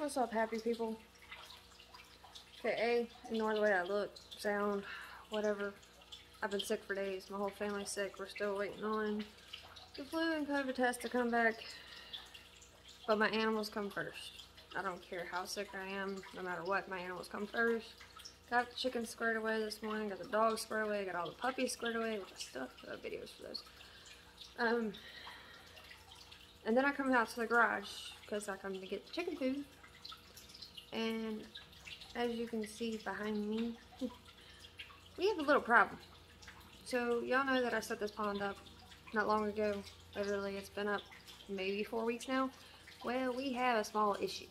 What's up, happy people? Okay, ignore the way I look, sound, whatever. I've been sick for days. My whole family's sick. We're still waiting on the flu and COVID test to come back. But my animals come first. I don't care how sick I am, no matter what, my animals come first. Got the chickens squared away this morning, got the dogs squared away, got all the puppies squared away, which I still have videos for those. And then I come out to the garage because I come to get the chicken food. And as you can see behind me, we have a little problem. So y'all know that I set this pond up not long ago. Literally, it's been up maybe 4 weeks now. Well, we have a small issue.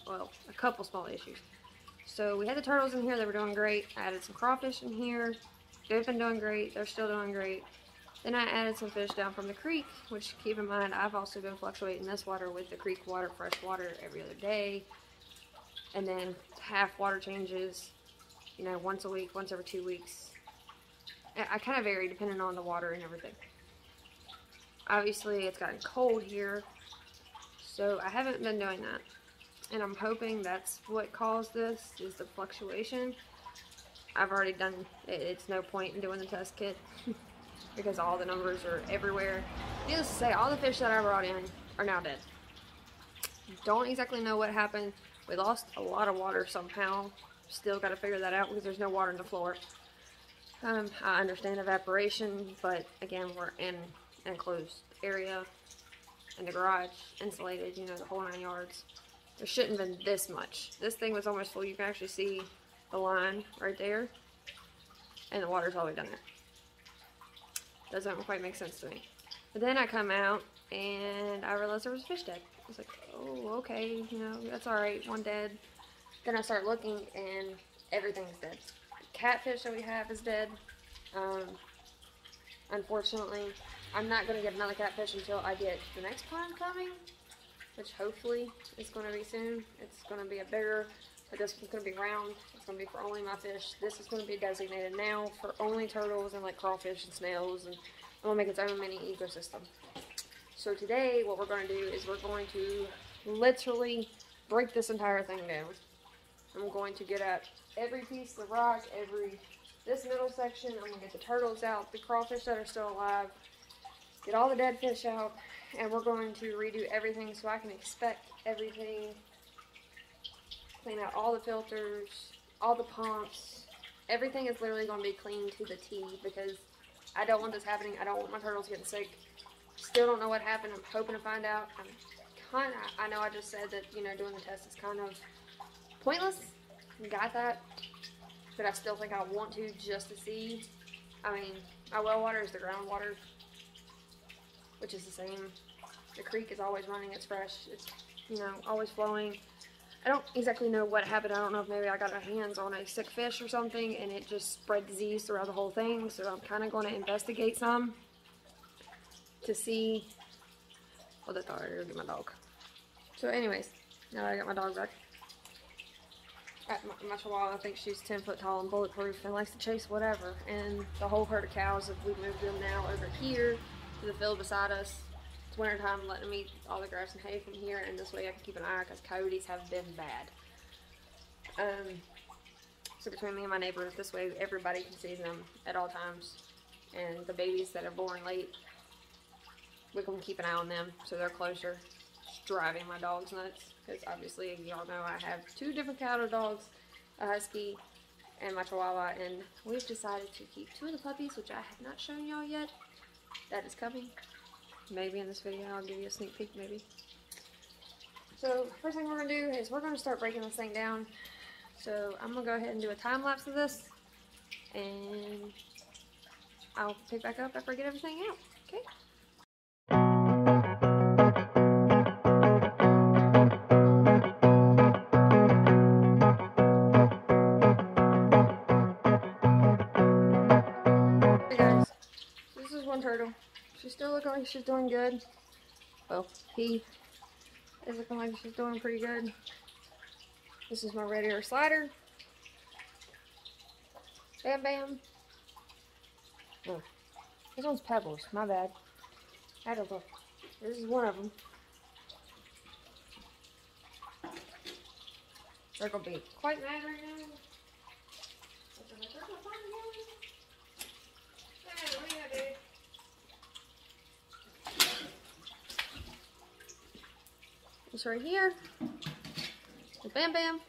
Well, a couple small issues. So we had the turtles in here, they were doing great. I added some crawfish in here. They've been doing great, they're still doing great. Then I added some fish down from the creek, which keep in mind, I've also been fluctuating this water with the creek water, fresh water every other day. And then half water changes, you know, once a week, once every 2 weeks. I kind of vary depending on the water and everything. Obviously, it's gotten cold here, so I haven't been doing that. And I'm hoping that's what caused this, is the fluctuation. I've already done it. It's no point in doing the test kit because all the numbers are everywhere. Needless to say, all the fish that I brought in are now dead. Don't exactly know what happened. We lost a lot of water somehow. Still got to figure that out because there's no water in the floor. I understand evaporation, but again, we're in an enclosed area in the garage, insulated, you know, the whole 9 yards. There shouldn't have been this much. This thing was almost full. You can actually see the line right there, and the water's all the way down there. Doesn't quite make sense to me. But then I come out and I realized there was a fish dead. I was like, oh, okay, you know, that's alright, one dead. Then I start looking and everything's dead. The catfish that we have is dead. Unfortunately, I'm not going to get another catfish until I get the next pond coming, which hopefully is going to be soon. It's going to be a bigger, but this one's going to be round. It's going to be for only my fish. This is going to be designated now for only turtles and like crawfish and snails, and I'm going to make its own mini ecosystem. So today, what we're going to do is we're going to literally break this entire thing down. I'm going to get at every piece of rock, this middle section. I'm going to get the turtles out, the crawfish that are still alive, get all the dead fish out, and we're going to redo everything so I can inspect everything, clean out all the filters, all the pumps. Everything is literally going to be clean to the T because I don't want this happening. I don't want my turtles getting sick. Still don't know what happened. I'm hoping to find out. I know I just said that, you know, doing the test is kind of pointless. Got that. But I still think I want to just to see. I mean, my well water is the groundwater, which is the same. The creek is always running. It's fresh. It's, you know, always flowing. I don't exactly know what happened. I don't know if maybe I got my hands on a sick fish or something and it just spread disease throughout the whole thing. So I'm kind of going to investigate some to see. Oh, that's already going to get my dog. So anyways, now that I got my dog back. My chihuahua, I think she's 10 foot tall and bulletproof and likes to chase whatever. And the whole herd of cows, we moved them now over here to the field beside us. It's winter time, letting them eat all the grass and hay from here, and this way I can keep an eye because coyotes have been bad. So between me and my neighbors, this way everybody can see them at all times. And the babies that are born late, we can keep an eye on them so they're closer. It's driving my dogs nuts because obviously y'all know I have 2 different cattle dogs, a husky and my chihuahua, and we've decided to keep 2 of the puppies, which I have not shown y'all yet. That is coming. Maybe in this video I'll give you a sneak peek, maybe. So first thing we're going to do is we're going to start breaking this thing down. So I'm going to go ahead and do a time lapse of this, and I'll pick back up after I get everything out. Okay? Hey guys, this is one turtle. She's still looking like she's doing good. Well, he is looking like she's doing pretty good. This is my red air slider. Bam Bam. Oh, this one's Pebbles, my bad. I had to look. This is one of them. They're gonna be quite mad right now. They're gonna find again. Hey, what do you do? It's right here. Bam Bam.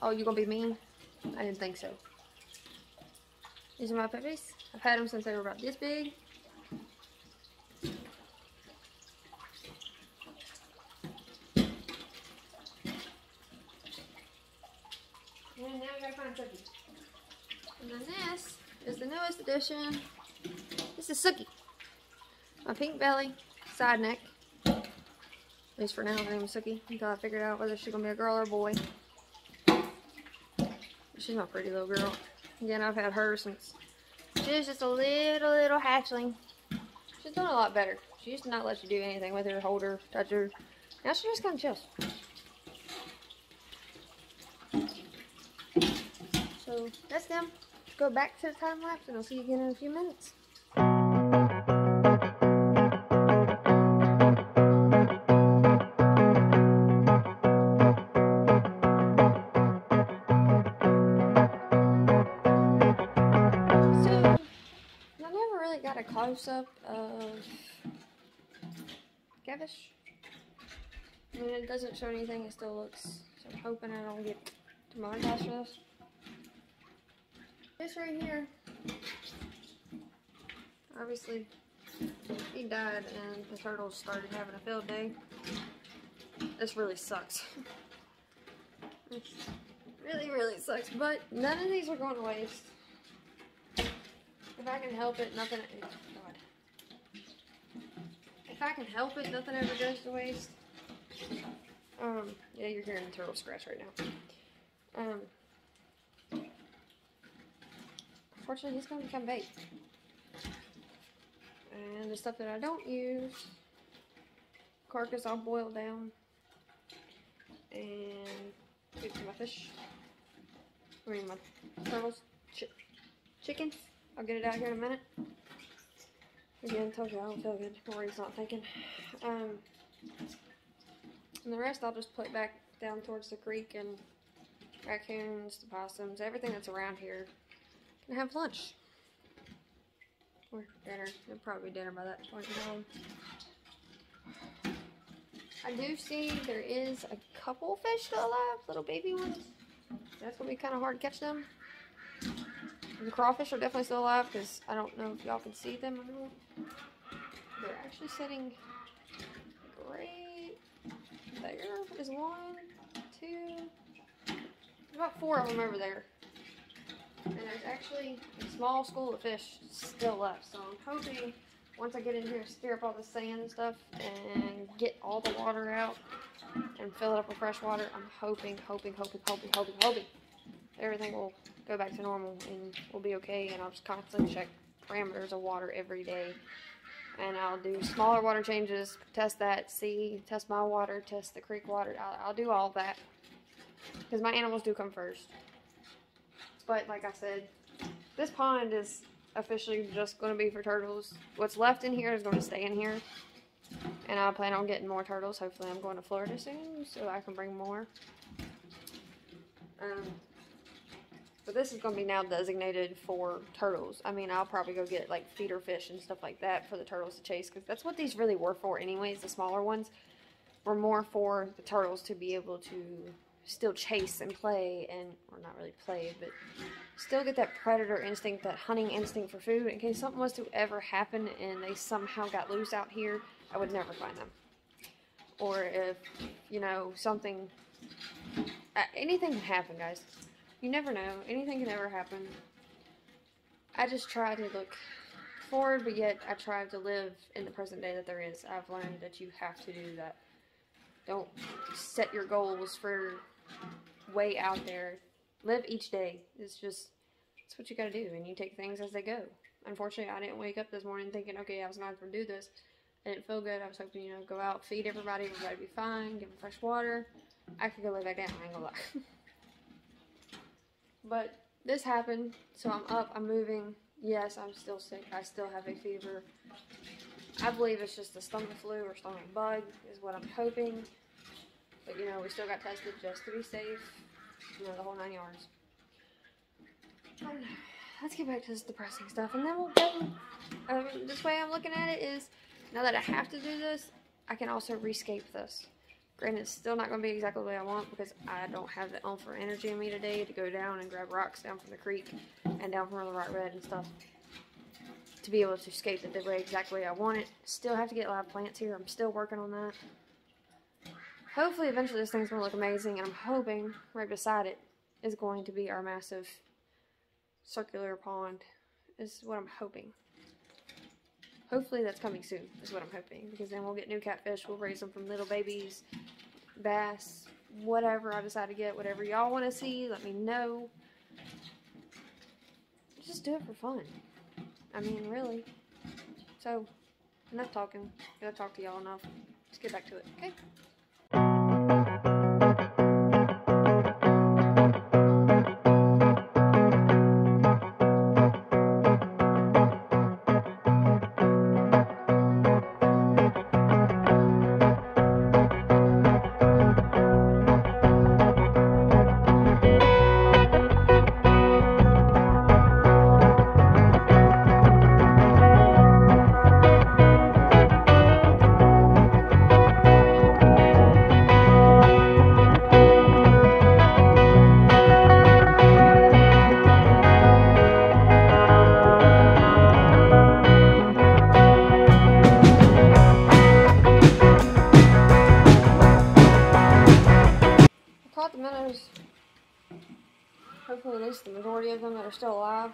Oh, you gonna be mean? I didn't think so. These are my puppies. I've had them since they were about this big. And now we gotta find Sookie. And then this is the newest addition. This is Sookie. My pink belly, side neck. At least for now, her name is Sookie. Until I figured out whether she's gonna be a girl or a boy. She's my pretty little girl. Again, I've had her since she was just a little hatchling. She's doing a lot better. She used to not let you do anything with her, hold her, touch her. Now she just kind of chills. So that's them. Go back to the time lapse and I'll see you again in a few minutes. Got a close-up of Gavish. I mean, it doesn't show anything, it still looks, so I'm hoping I don't get demonetized for this. This right here, obviously, he died and the turtles started having a field day. This really sucks. It really sucks, but none of these are going to waste. If I can help it, nothing. Oh God. If I can help it, nothing ever goes to waste. Yeah, you're hearing the turtle scratch right now. Unfortunately, he's gonna become bait. And the stuff that I don't use, carcass all boiled down, and food for my fish. I mean, my turtles, chickens. I'll get it out here in a minute. Again, told you I don't feel good. Maureen's not thinking. And the rest I'll just put back down towards the creek, and raccoons, the possums, everything that's around here can have lunch. Or dinner. It'll probably be dinner by that point in time. I do see there is a couple fish still alive, little baby ones. That's going to be kind of hard to catch them. The crawfish are definitely still alive because I don't know if y'all can see them or not. They're actually sitting right there. Is 1, 2, there's about 4 of them over there. And there's actually a small school of fish still left. So I'm hoping once I get in here, stir up all the sand and stuff and get all the water out and fill it up with fresh water, I'm hoping everything will go back to normal and we'll be okay, and I'll just constantly check parameters of water every day, and I'll do smaller water changes, test that, test my water, test the creek water. I'll do all that because my animals do come first. But like I said, this pond is officially just going to be for turtles. What's left in here is going to stay in here, and I plan on getting more turtles. Hopefully I'm going to Florida soon so I can bring more. But this is going to be now designated for turtles. I mean, I'll probably go get like feeder fish and stuff like that for the turtles to chase, because that's what these really were for anyways. The smaller ones were more for the turtles to be able to still chase and play, and, or not really play, but still get that predator instinct, that hunting instinct for food, in case something was to ever happen and they somehow got loose out here, I would never find them. Or if, you know, something, anything can happen, guys. You never know. Anything can ever happen. I just try to look forward, but yet I try to live in the present day that there is. I've learned that you have to do that. Don't set your goals for way out there. Live each day. It's what you gotta do, and you take things as they go. Unfortunately, I didn't wake up this morning thinking, okay, I was not going to do this. I didn't feel good. I was hoping, you know, go out, feed everybody would be fine, give them fresh water. I could go lay back down, I ain't gonna lie. But this happened, so I'm up, I'm moving. Yes, I'm still sick. I still have a fever. I believe it's just a stomach flu or stomach bug is what I'm hoping. But, you know, we still got tested just to be safe. You know, the whole 9 yards. Let's get back to this depressing stuff, and then we'll go. This way I'm looking at it is, now that I have to do this, I can also rescape this. Granted, it's still not going to be exactly the way I want, because I don't have the oomph or energy in me today to go down and grab rocks down from the creek and down from the rock red and stuff to be able to escape it the way exactly I want it. Still have to get live plants here. I'm still working on that. Hopefully, eventually this thing's going to look amazing, and I'm hoping right beside it is going to be our massive circular pond, is what I'm hoping. Hopefully that's coming soon, is what I'm hoping, because then we'll get new catfish, we'll raise them from little babies, bass, whatever I decide to get, whatever y'all want to see, let me know. Just do it for fun. I mean, really. So, enough talking. I've talked to y'all enough. Let's get back to it, okay? Caught the minnows, hopefully at least the majority of them that are still alive.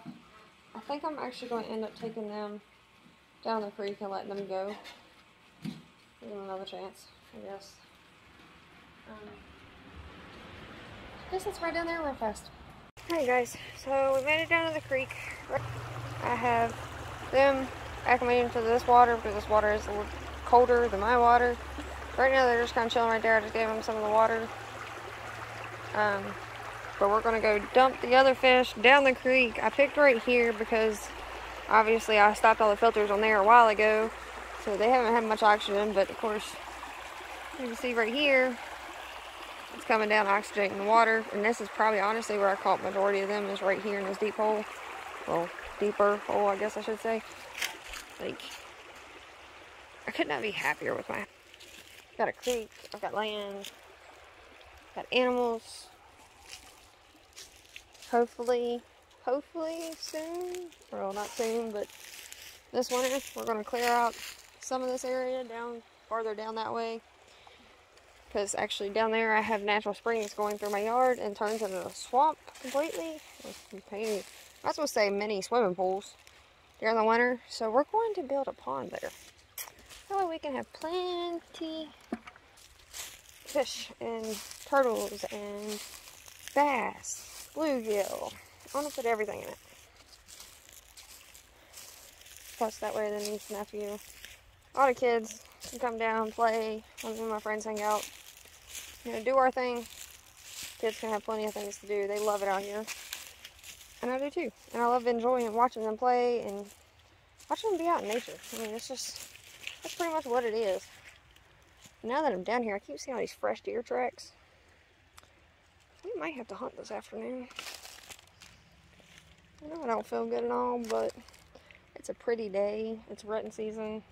I think I'm actually going to end up taking them down the creek and letting them go. Give them another chance, I guess. I guess let's ride down there real fast. Alright guys, so we made it down to the creek. I have them acclimating to this water because this water is a little colder than my water. Right now they're just kind of chilling right there. I just gave them some of the water. But we're going to go dump the other fish down the creek. I picked right here because obviously I stopped all the filters on there a while ago. So they haven't had much oxygen, but of course, you can see right here, it's coming down oxygenating the water. And this is probably honestly where I caught the majority of them, is right here in this deep hole. Well, deeper hole, I guess I should say. Like, I could not be happier with my... Got a creek, I've got land, got animals. Hopefully soon, well not soon, but this winter we're going to clear out some of this area down farther down that way, because actually down there I have natural springs going through my yard and turns into a swamp completely. I was supposed to say mini swimming pools during the winter, so we're going to build a pond there. That way we can have plenty fish and turtles and bass, bluegill. I want to put everything in it. Plus that way the niece and nephew, all the kids can come down, play, when me and my friends hang out. You know, do our thing. Kids can have plenty of things to do. They love it out here. And I do too. And I love enjoying watching them play and watching them be out in nature. I mean, it's just, that's pretty much what it is. Now that I'm down here, I keep seeing all these fresh deer tracks. We might have to hunt this afternoon. I know I don't feel good at all, but it's a pretty day. It's rutting season.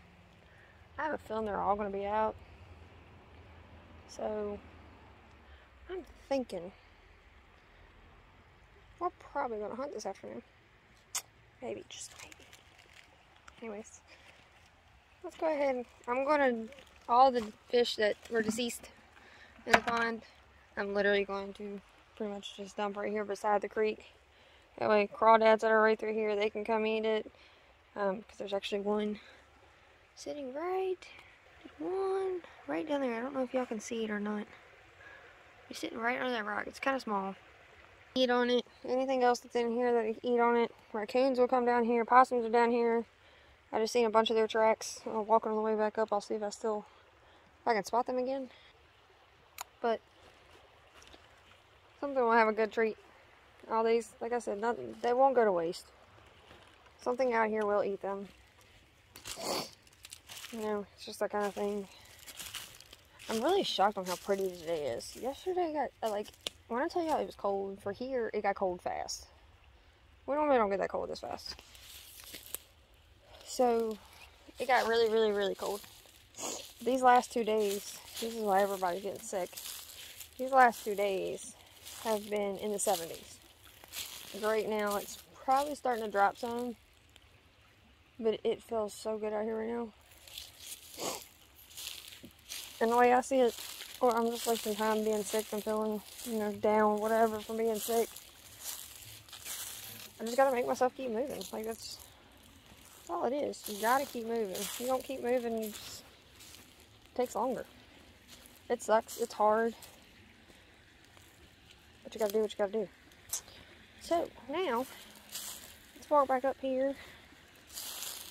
I have a feeling they're all going to be out. So, I'm thinking we're probably going to hunt this afternoon. Maybe, just maybe. Anyways, let's go ahead. I'm going to, all the fish that were deceased in the pond, I'm literally going to pretty much just dump right here beside the creek. That way crawdads that are right through here, they can come eat it. Because there's actually one sitting right down there. I don't know if y'all can see it or not. He's sitting right under that rock. It's kind of small. Eat on it. Anything else that's in here that eat on it. Raccoons will come down here. Possums are down here. I just seen a bunch of their tracks. I'm walking on the way back up. I'll see if I can spot them again. But something will have a good treat. All these, like I said, they won't go to waste. Something out here will eat them. You know, it's just that kind of thing. I'm really shocked on how pretty today is. Yesterday got, like, when I tell y'all it was cold, for here, it got cold fast. We normally don't get that cold this fast. So, it got really, really, really cold. These last 2 days, this is why everybody's getting sick. These last 2 days have been in the 70s. Right now, it's probably starting to drop some. But it feels so good out here right now. And the way I see it, or I'm just wasting time being sick and feeling, you know, down, whatever, from being sick. I just gotta make myself keep moving. Like, that's all it is. You gotta keep moving. If you don't keep moving, it takes longer. It sucks. It's hard. But you gotta do what you gotta do. So, now, let's walk back up here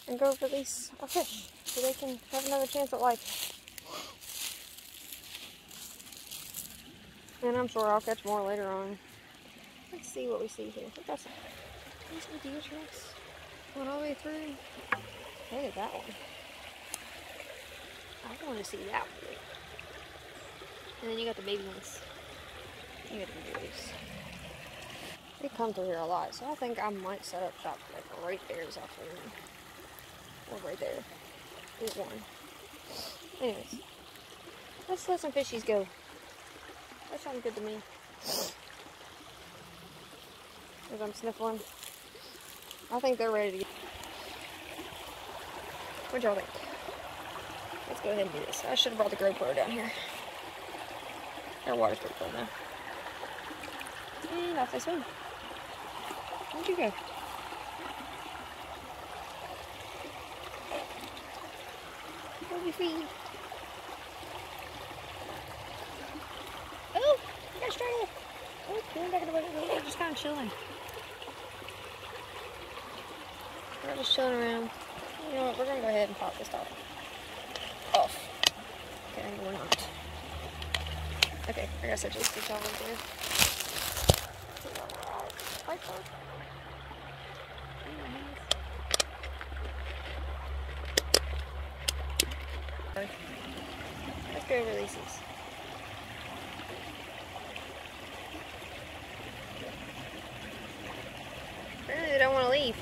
and go release our fish so they can have another chance at life. And I'm sure I'll catch more later on. Let's see what we see here. I think that's some deer tracks going all the way through. Look at that one. I want to see that one. And then you got the baby ones. You got the babies. They come through here a lot, so I think I might set up shop like right there this afternoon. Or right there. Either one. Anyways, let's let some fishies go. That sounds good to me. As I'm sniffling. I think they're ready to get. What y'all think? Let's go ahead and do this. I should have brought the GoPro down here. Their water's pretty cold now. And off they swim. Where'd you go? Where'd you feed? Oh! You got stranded! Oh, going back in the boat. We're just kind of chilling. We're just chilling around. You know what? We're going to go ahead and pop this top off. Okay, we're not. Okay, I guess I just did all right there. Let's go release these. Apparently they don't want to leave.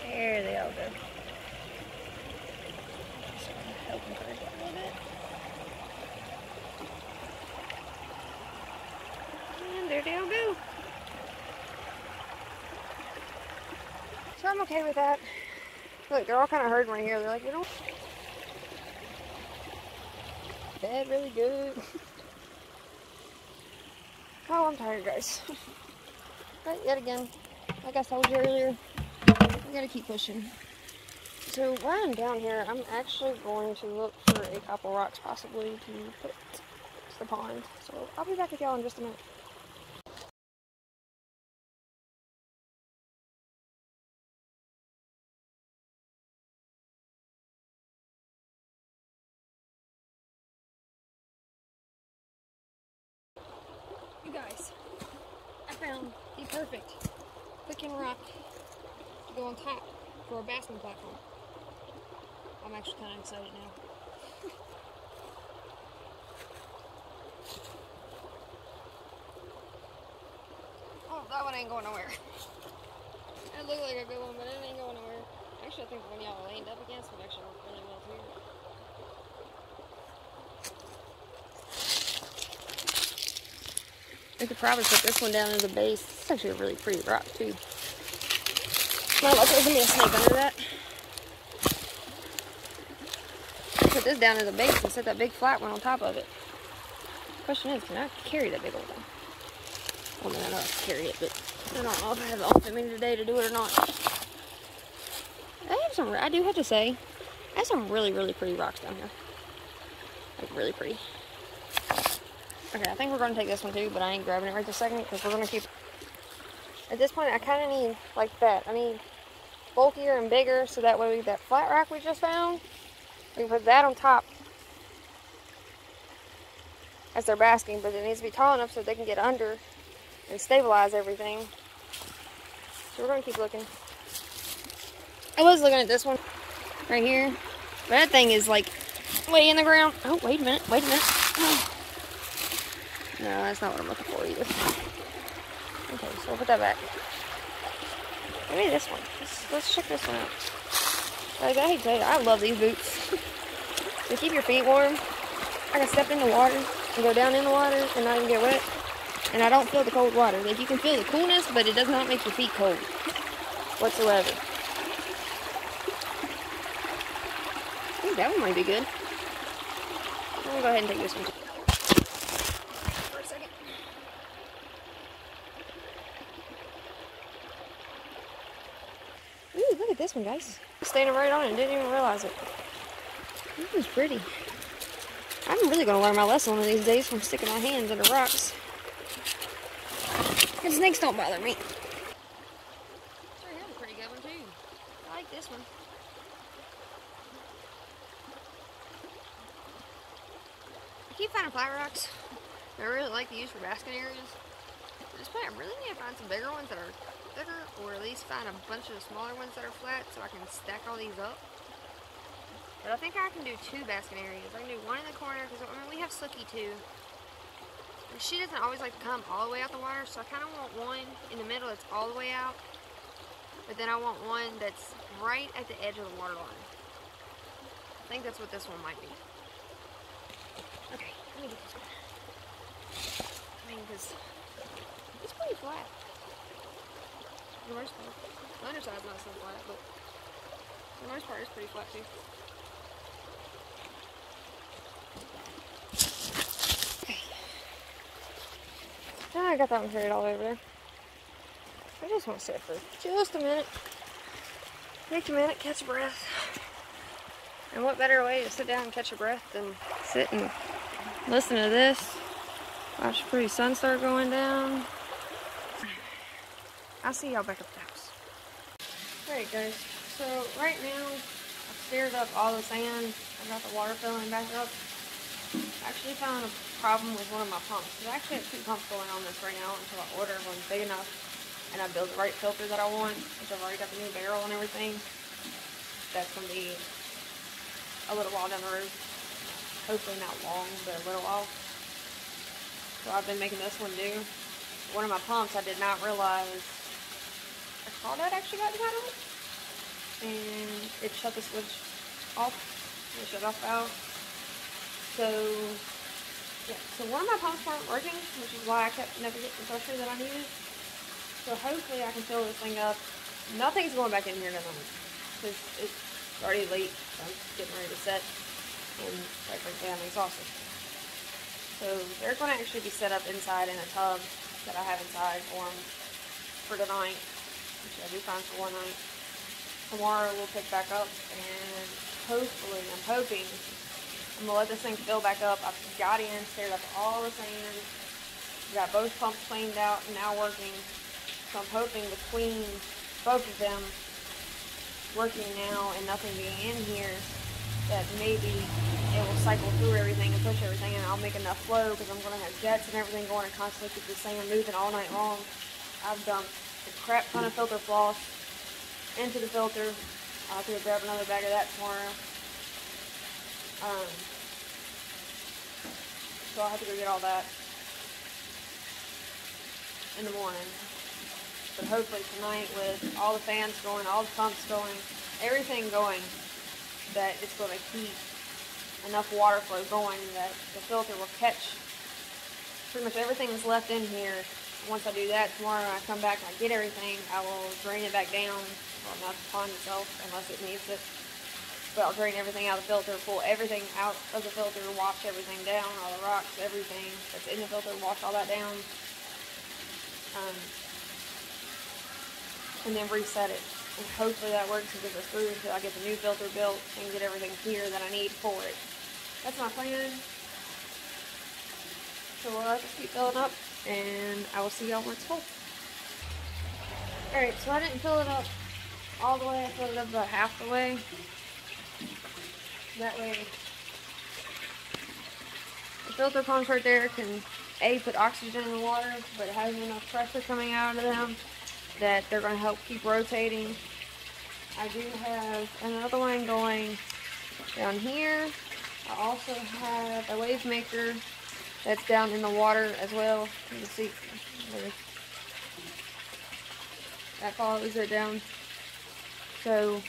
There they all go. Just help encourage it a little bit. And there they all go. So I'm okay with that. Look, they're all kind of hurting right here. They're like, you know, fed really good. Oh, I'm tired, guys. But yet again, like I told you earlier, we gotta keep pushing. So while I'm down here, I'm actually going to look for a couple rocks possibly to put to the pond. So I'll be back with y'all in just a minute. You guys, I found the perfect cooking rock to go on top for a basking platform. I'm actually kind of excited now. Oh, that one ain't going nowhere. It looked like a good one, but it ain't going nowhere. Actually, I think the one y'all leaned up against would actually work really well too. I could probably put this one down as a base. It's actually a really pretty rock too. Not like there's gonna be a snake under that. Put this down as a base and set that big flat one on top of it. Question is, can I carry that big old one? Well, I mean, I know I can carry it, but I don't know if I have the outfit me today to do it or not. I do have to say, I have some really, really pretty rocks down here. Like, really pretty. Okay, I think we're going to take this one too, but I ain't grabbing it right this second because we're going to keep... At this point, I kind of need, like that. I need bulkier and bigger so that way that flat rock we just found, we can put that on top as they're basking, but it needs to be tall enough so they can get under and stabilize everything. So we're going to keep looking. I was looking at this one right here. But that thing is like way in the ground. Oh, wait a minute, wait a minute. Oh. No, that's not what I'm looking for either. Okay, so we'll put that back. Maybe this one. Let's check this one out. Like, I hate to tell you, I love these boots. They keep your feet warm. I can step in the water and go down in the water and not even get wet. And I don't feel the cold water. Like, you can feel the coolness, but it does not make your feet cold whatsoever. I think that one might be good. I'm gonna go ahead and take this one too. For a second. Ooh, look at this one, guys. Standing right on it and didn't even realize it. This is pretty. I'm really gonna learn my lesson one of these days from sticking my hands under rocks. And snakes don't bother me. Sure, here's a pretty good one too. I like this one. I keep finding flat rocks that I really like to use for basking areas. At this point, I really need to find some bigger ones that are thicker, or at least find a bunch of smaller ones that are flat so I can stack all these up. But I think I can do 2 basking areas. I can do one in the corner, because I mean, we have Sookie too. And she doesn't always like to come all the way out the water, so I kind of want one in the middle that's all the way out. But then I want one that's right at the edge of the water line. I think that's what this one might be. Okay, let me get this one. I mean, because it's pretty flat. For the most part. The underside's not so flat, but for the most part, it's pretty flat too. Now I got that one carried all over there. I just want to sit for just a minute. Take a minute, catch a breath. And what better way to sit down and catch a breath than sit and listen to this. Watch the pretty sun start going down. I'll see y'all back up at the house. Alright guys, so right now I've stirred up all the sand. I got the water filling back up. I actually found a problem with one of my pumps. I actually have 2 pumps going on this right now until I order one big enough and I build the right filter that I want, which I've already got the new barrel and everything. That's going to be a little while down the road. Hopefully not long, but a little while. So I've been making this one do. One of my pumps, I did not realize a crawdad actually got cut on, and it shut the switch off. It shut off valve. So yeah, so one of my pumps weren't working, which is why I kept never getting the pressure that I needed. So hopefully I can fill this thing up. Nothing's going back in here tonight because it's already late. So I'm getting ready to set and quite frankly I'm exhausted. So they're going to actually be set up inside in a tub that I have inside for them for tonight, which I'll be fine for one night. Tomorrow we'll pick back up and hopefully, I'm hoping, I'm going to let this thing fill back up. I've got in, stirred up all the sand, got both pumps cleaned out and now working. So I'm hoping between both of them working now and nothing being in here that maybe it will cycle through everything and push everything and I'll make enough flow because I'm going to have jets and everything going and constantly keep the sand moving all night long. I've dumped a crap ton of filter floss into the filter. I'll have to go grab another bag of that tomorrow. So I'll have to go get all that in the morning. But hopefully tonight with all the fans going, all the pumps going, everything going, that it's going to keep enough water flow going that the filter will catch pretty much everything that's left in here. Once I do that, tomorrow I come back and I get everything, I will drain it back down. Well, not the pond itself, unless it needs it. But I'll drain everything out of the filter, pull everything out of the filter, wash everything down, all the rocks, everything that's in the filter, wash all that down. And then reset it. And hopefully that works and gets us through until I get the new filter built and get everything here that I need for it. That's my plan. So we'll have to keep filling up and I will see y'all when it's full. Alright, so I didn't fill it up all the way, I filled it up about half the way. That way the filter pumps right there can A, put oxygen in the water, but it has enough pressure coming out of them that they're going to help keep rotating. I do have another one going Down here, I also have a wave maker that's down in the water as well. You can see that follows it down. So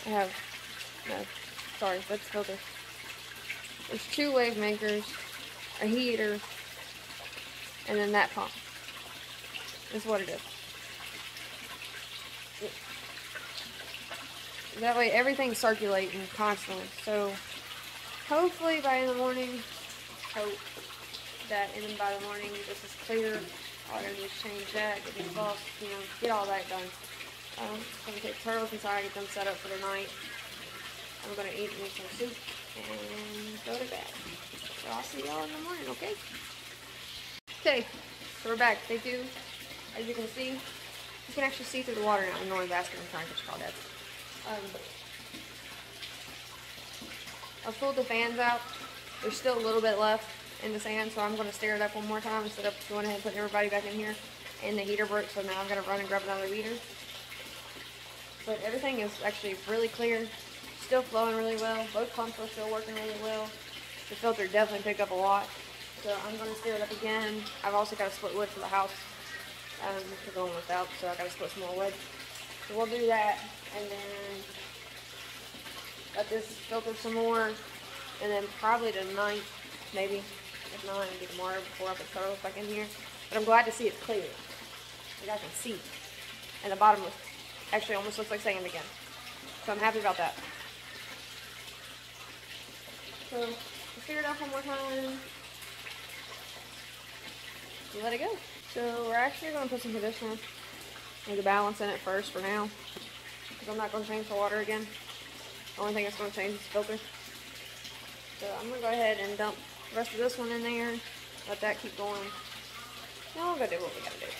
I have, no, sorry, that's filter. There's 2 wave makers, a heater, and then that pump. That's what it is. That way everything's circulating constantly. So hopefully by the morning, hope that and then by the morning this is clear. All I gotta do is change that, get these balls, get all that done. I'm gonna take turtles inside, get them set up for the night. I'm gonna eat me some soup and go to bed. So I'll see y'all in the morning, okay? Okay, so we're back. Day 2. As you can see, you can actually see through the water now. Ignore the basket, I'm trying to catch crawdads. I pulled the fans out. There's still a little bit left in the sand, so I'm going to stir it up one more time instead of going ahead and putting everybody back in here. And the heater broke, so now I'm going to run and grab another heater. But everything is actually really clear, still flowing really well. Both pumps are still working really well. The filter definitely picked up a lot, so I'm going to stir it up again. I've also got to split wood for the house. We're going without, so I got to split some more wood. So we'll do that, and then let this filter some more, and then probably tonight, maybe, if not, it'll be tomorrow before I put turtles back in here. But I'm glad to see it's clear. Like I can see. And the bottom actually almost looks like sand again. So I'm happy about that. So, we'll stir it up one more time. And let it go. So, we're actually going to put some conditioner, maybe balance in it first for now. Because I'm not going to change the water again. The only thing that's going to change is the filter. So, I'm going to go ahead and dump the rest of this one in there. Let that keep going. Now we'll go do what we got to do.